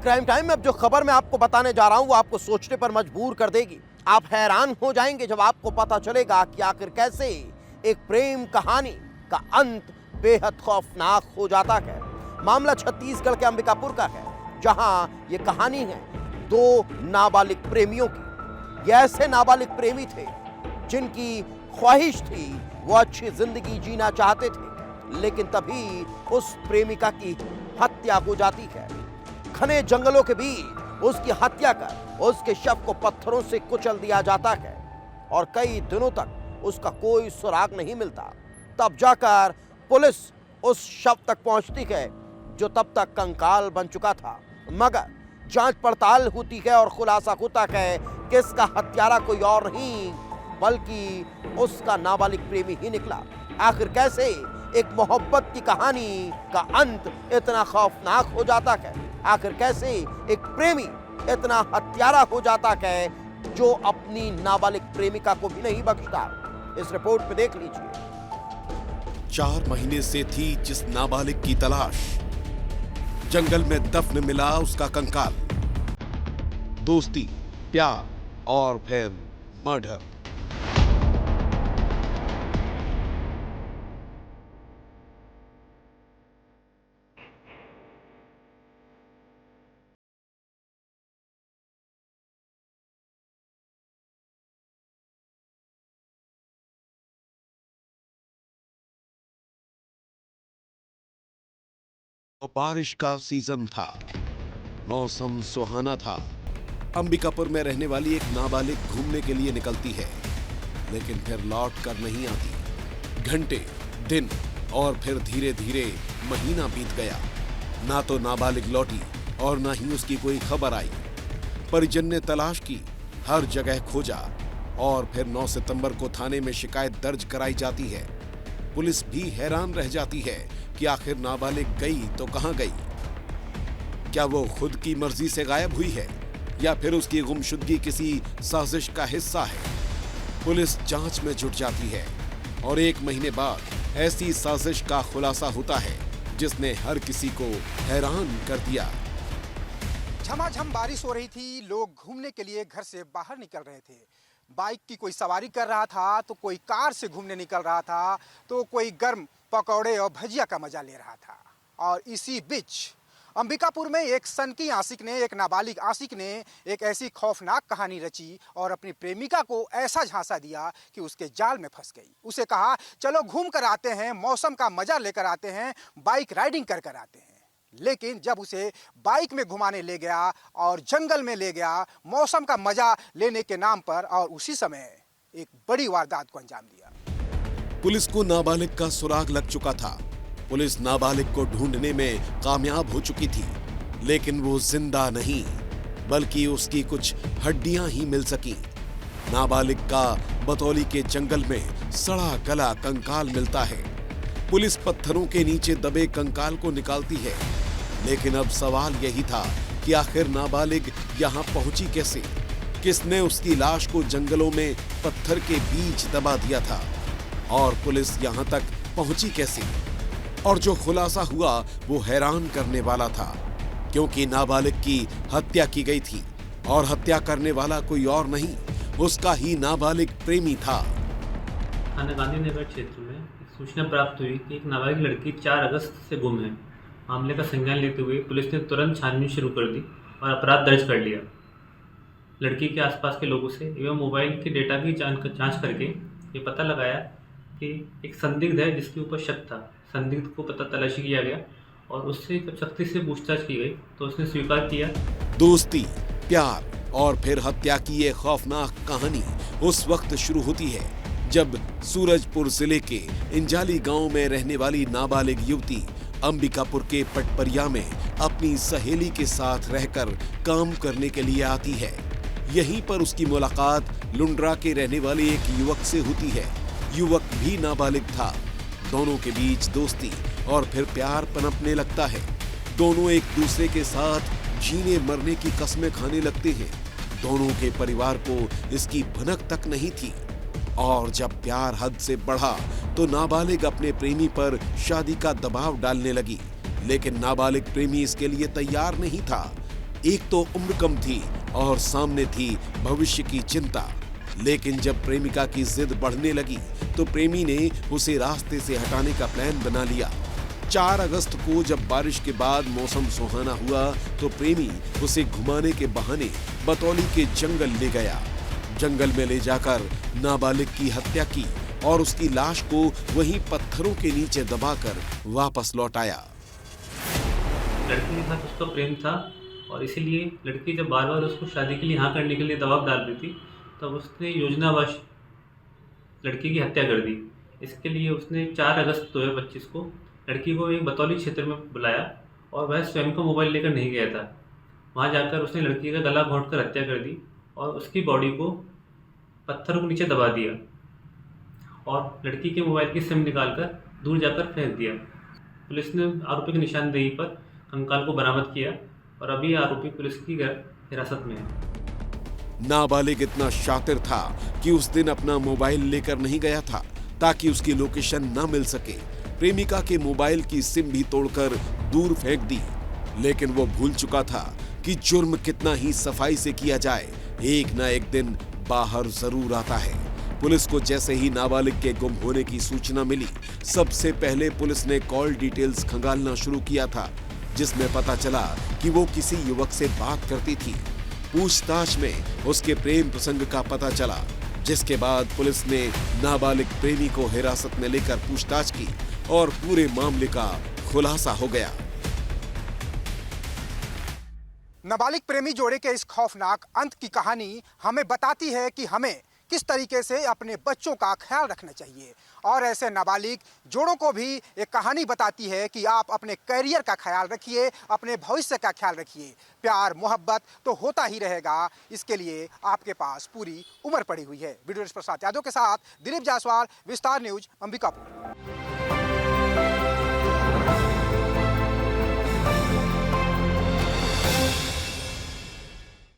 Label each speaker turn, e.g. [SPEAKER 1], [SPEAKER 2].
[SPEAKER 1] Crime time में अब जो खबर मैं आपको बताने जा रहा हूं वो आपको सोचने पर मजबूर कर देगी। आप हैरान हो जाएंगे जब आपको पता चलेगा कि आखिर कैसे एक प्रेम कहानी का अंत बेहद खौफनाक हो जाता है। मामला छत्तीसगढ़ के अंबिकापुर का है, जहां ये कहानी है दो नाबालिग प्रेमियों की। ये ऐसे नाबालिग प्रेमी थे जिनकी ख्वाहिश थी वो अच्छी जिंदगी जीना चाहते थे, लेकिन तभी उस प्रेमिका की हत्या हो जाती है। घने जंगलों के बीच उसकी हत्या कर उसके शव को पत्थरों से कुचल दिया जाता है और कई दिनों तक उसका कोई सुराग नहीं मिलता। तब जाकर पुलिस उस शव तक पहुंचती है जो तब तक कंकाल बन चुका था, मगर जांच पड़ताल होती है और खुलासा होता है कि इसका हत्यारा कोई और नहीं बल्कि उसका नाबालिग प्रेमी ही निकला। आखिर कैसे एक मोहब्बत की कहानी का अंत इतना खौफनाक हो जाता है, आखिर कैसे एक प्रेमी इतना हत्यारा हो जाता है जो अपनी नाबालिग प्रेमिका को भी नहीं बख्शता, इस रिपोर्ट पे देख लीजिए।
[SPEAKER 2] 4 महीने से थी जिस नाबालिग की तलाश, जंगल में दफन मिला उसका कंकाल। दोस्ती, प्यार और फिर मर्डर। और बारिश का सीजन था, मौसम सुहाना था। अंबिकापुर में रहने वाली एक नाबालिग घूमने के लिए निकलती है, लेकिन फिर लौट कर नहीं आती। घंटे, दिन और फिर धीरे धीरे महीना बीत गया। ना तो नाबालिग लौटी और ना ही उसकी कोई खबर आई। परिजन ने तलाश की, हर जगह खोजा और फिर 9 सितंबर को थाने में शिकायत दर्ज कराई जाती है। पुलिस भी हैरान रह जाती है कि आखिर नाबालिग गई तो कहां गई। क्या वो खुद की मर्जी से गायब हुई है या फिर उसकी गुमशुदगी किसी साजिश का हिस्सा है। पुलिस जांच में जुट जाती है और 1 महीने बाद ऐसी साजिश का खुलासा होता है जिसने हर किसी को हैरान कर दिया।
[SPEAKER 3] झमाझम बारिश हो रही थी, लोग घूमने के लिए घर से बाहर निकल रहे थे। बाइक की कोई सवारी कर रहा था तो कोई कार से घूमने निकल रहा था तो कोई गर्म पकौड़े और भजिया का मजा ले रहा था। और इसी बीच अंबिकापुर में एक सनकी आशिक ने, एक नाबालिग आशिक ने एक ऐसी खौफनाक कहानी रची और अपनी प्रेमिका को ऐसा झांसा दिया कि उसके जाल में फंस गई। उसे कहा चलो घूम कर आते हैं, मौसम का मजा लेकर आते हैं, बाइक राइडिंग कर कर आते हैं। लेकिन जब उसे बाइक में घुमाने ले गया और जंगल में ले गया मौसम का मजा लेने के नाम पर, और उसी समय एक बड़ी वारदात को अंजाम दिया।
[SPEAKER 2] पुलिस को नाबालिग का सुराग लग चुका था। पुलिस नाबालिग को ढूंढने में कामयाब हो चुकी थी, लेकिन वो जिंदा नहीं बल्कि उसकी कुछ हड्डियां ही मिल सकी। नाबालिग का बतौली के जंगल में सड़ा गला कंकाल मिलता है। पुलिस पत्थरों के नीचे दबे कंकाल को निकालती है, लेकिन अब सवाल यही था कि आखिर नाबालिग यहाँ पहुंची कैसे? किसने उसकी लाश को जंगलों में पत्थर के बीच दबा दिया था और पुलिस यहाँ तक पहुंची कैसे? और जो खुलासा हुआ वो हैरान करने वाला था, क्योंकि नाबालिग की हत्या की गई थी और हत्या करने वाला कोई और नहीं, उसका ही नाबालिग प्रेमी था।
[SPEAKER 4] थाना गांधीनगर क्षेत्र में एक सूचना प्राप्त हुई कि एक नाबालिग लड़की 4 अगस्त से गुम है। मामले का संज्ञान लेते हुए पुलिस ने तुरंत छानबीन शुरू कर दी और अपराध दर्ज कर लिया। लड़की के आसपास के लोगों से एवं मोबाइल के डेटा की जांच करके ये पता लगाया कि एक संदिग्ध है जिसके ऊपर शक था। संदिग्ध को पता तलाशी किया गया और उससे जब सख्ती से पूछताछ की गई तो उसने स्वीकार किया।
[SPEAKER 2] दोस्ती, प्यार और फिर हत्या की ये खौफनाक कहानी उस वक्त शुरू होती है जब सूरजपुर जिले के इंजाली गांव में रहने वाली नाबालिग युवती अंबिकापुर के पटपरिया में अपनी सहेली के साथ रहकर काम करने के लिए आती है। यहीं पर उसकी मुलाकात लुंड्रा के रहने वाले एक युवक से होती है। युवक भी नाबालिग था। दोनों के बीच दोस्ती और फिर प्यार पनपने लगता है। दोनों एक दूसरे के साथ जीने मरने की कस्में खाने लगते हैं। दोनों के परिवार को इसकी भनक तक नहीं थी और जब प्यार हद से बढ़ा तो नाबालिग अपने प्रेमी पर शादी का दबाव डालने लगी, लेकिन नाबालिग प्रेमी इसके लिए तैयार नहीं था। एक तो उम्र कम थी और सामने थी भविष्य की चिंता। लेकिन जब प्रेमिका की जिद बढ़ने लगी तो प्रेमी ने उसे रास्ते से हटाने का प्लान बना लिया। 4 अगस्त को जब बारिश के बाद मौसम सुहाना हुआ तो प्रेमी उसे घुमाने के बहाने बतौली के जंगल ले गया। जंगल में ले जाकर नाबालिग की हत्या की और उसकी लाश को वहीं पत्थरों के नीचे दबाकर वापस लौट आया।
[SPEAKER 4] लड़की के साथ उसका प्रेम था और इसीलिए लड़की जब बार बार उसको शादी के लिए हाँ करने के लिए दबाव डाल रही थी तब उसने योजनावश लड़की की हत्या कर दी। इसके लिए उसने 4 अगस्त 2025 को लड़की को एक बतौली क्षेत्र में बुलाया और वह स्वयं को मोबाइल लेकर नहीं गया था। वहां जाकर उसने लड़की का गला घोंटकर हत्या कर दी और उसकी बॉडी को पत्थरों के नीचे दबा दिया और लड़की के मोबाइल की सिम निकालकर दूर जाकर फेंक दिया। पुलिस ने आरोपी की निशानदेही पर कंकाल को बरामद किया और अभी आरोपी पुलिस की हिरासत में है।
[SPEAKER 2] नाबालिग इतना शातिर था कि उस दिन अपना मोबाइल लेकर नहीं गया था ताकि उसकी लोकेशन न मिल सके। प्रेमिका के मोबाइल की सिम भी तोड़कर दूर फेंक दी। लेकिन वो भूल चुका था कि जुर्म कितना ही सफाई से किया जाए, एक ना एक दिन बाहर जरूर आता है। पुलिस को जैसे ही नाबालिग के गुम होने की सूचना मिली, सबसे पहले पुलिस ने कॉल डिटेल्स खंगालना शुरू किया था, जिसमें पता चला कि वो किसी युवक से बात करती थी। पूछताछ में उसके प्रेम प्रसंग का पता चला, जिसके बाद पुलिस ने नाबालिग प्रेमी को हिरासत में लेकर पूछताछ की और पूरे मामले का खुलासा हो गया।
[SPEAKER 3] नाबालिग प्रेमी जोड़े के इस खौफनाक अंत की कहानी हमें बताती है कि हमें किस तरीके से अपने बच्चों का ख्याल रखना चाहिए और ऐसे नाबालिग जोड़ों को भी एक कहानी बताती है कि आप अपने करियर का ख्याल रखिए, अपने भविष्य का ख्याल रखिए। प्यार मोहब्बत तो होता ही रहेगा, इसके लिए आपके पास पूरी उम्र पड़ी हुई है। वीडियो प्रसाद यादव के साथ दिलीप जायसवाल, विस्तार न्यूज, अंबिकापुर।